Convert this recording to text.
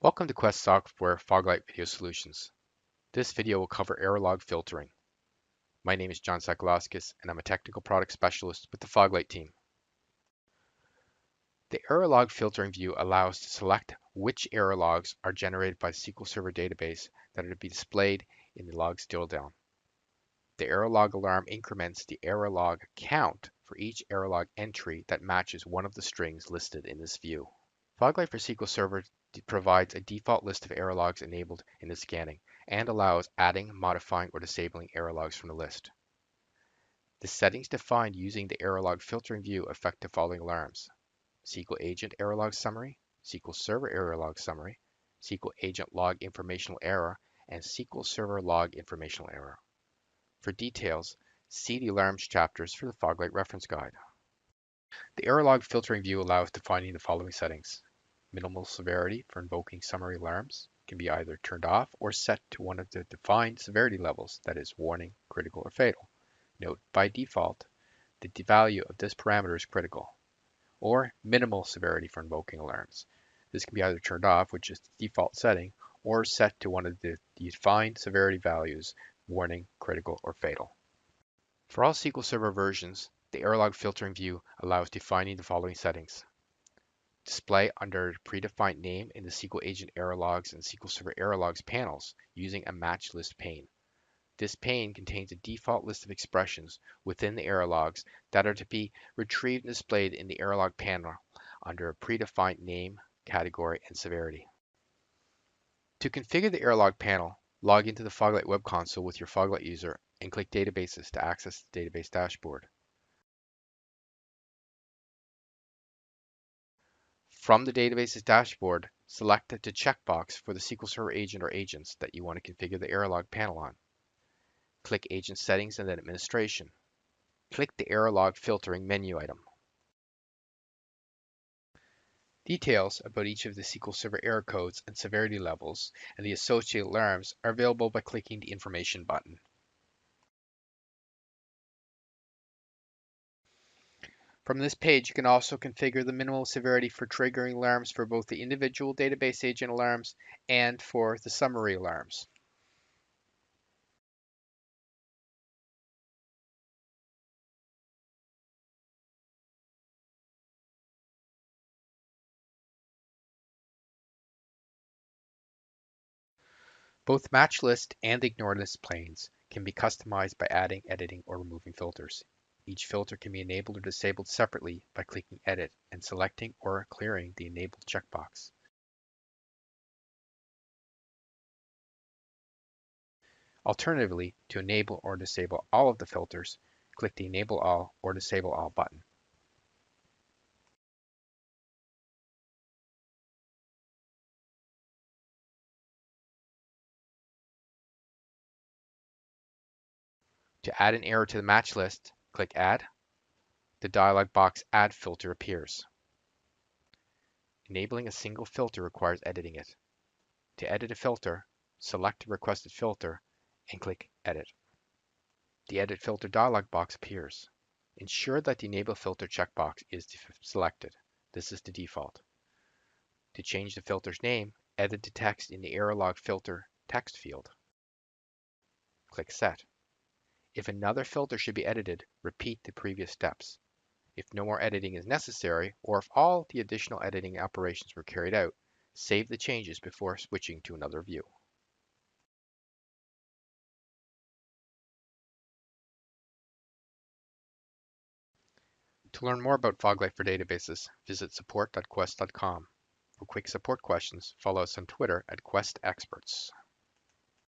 Welcome to Quest Software Foglight Video Solutions. This video will cover error log filtering. My name is John Sakalauskas, and I'm a technical product specialist with the Foglight team. The error log filtering view allows to select which error logs are generated by the SQL Server database that are to be displayed in the logs drill down. The error log alarm increments the error log count for each error log entry that matches one of the strings listed in this view. Foglight for SQL Server provides a default list of error logs enabled in the scanning and allows adding, modifying, or disabling error logs from the list. The settings defined using the error log filtering view affect the following alarms: SQL Agent Error Log Summary, SQL Server Error Log Summary, SQL Agent Log Informational Error, and SQL Server Log Informational Error. For details, see the alarms chapters for the Foglight reference guide. The error log filtering view allows defining the following settings. Minimal severity for invoking summary alarms can be either turned off or set to one of the defined severity levels, that is, warning, critical, or fatal. Note, by default, the value of this parameter is critical. Or minimal severity for invoking alarms. This can be either turned off, which is the default setting, or set to one of the defined severity values, warning, critical, or fatal. For all SQL Server versions, the error log filtering view allows defining the following settings. Display under a predefined name in the SQL Agent Error Logs and SQL Server Error Logs panels using a match list pane. This pane contains a default list of expressions within the error logs that are to be retrieved and displayed in the error log panel under a predefined name, category, and severity. To configure the error log panel, log into the Foglight web console with your Foglight user and click Databases to access the database dashboard. From the database's dashboard, select the checkbox for the SQL Server agent or agents that you want to configure the error log panel on. Click Agent Settings and then Administration. Click the Error Log Filtering menu item. Details about each of the SQL Server error codes and severity levels and the associated alarms are available by clicking the Information button. From this page, you can also configure the minimal severity for triggering alarms for both the individual database agent alarms and for the summary alarms. Both match list and ignore list planes can be customized by adding, editing, or removing filters. Each filter can be enabled or disabled separately by clicking Edit and selecting or clearing the Enable checkbox. Alternatively, to enable or disable all of the filters, click the Enable All or Disable All button. To add an error to the match list, click Add. The dialog box Add Filter appears. Enabling a single filter requires editing it. To edit a filter, select the requested filter and click Edit. The Edit Filter dialog box appears. Ensure that the Enable Filter checkbox is selected. This is the default. To change the filter's name, edit the text in the error log filter text field. Click Set. If another filter should be edited, repeat the previous steps. If no more editing is necessary, or if all the additional editing operations were carried out, save the changes before switching to another view. To learn more about Foglight for databases, visit support.quest.com. For quick support questions, follow us on Twitter @QuestExperts.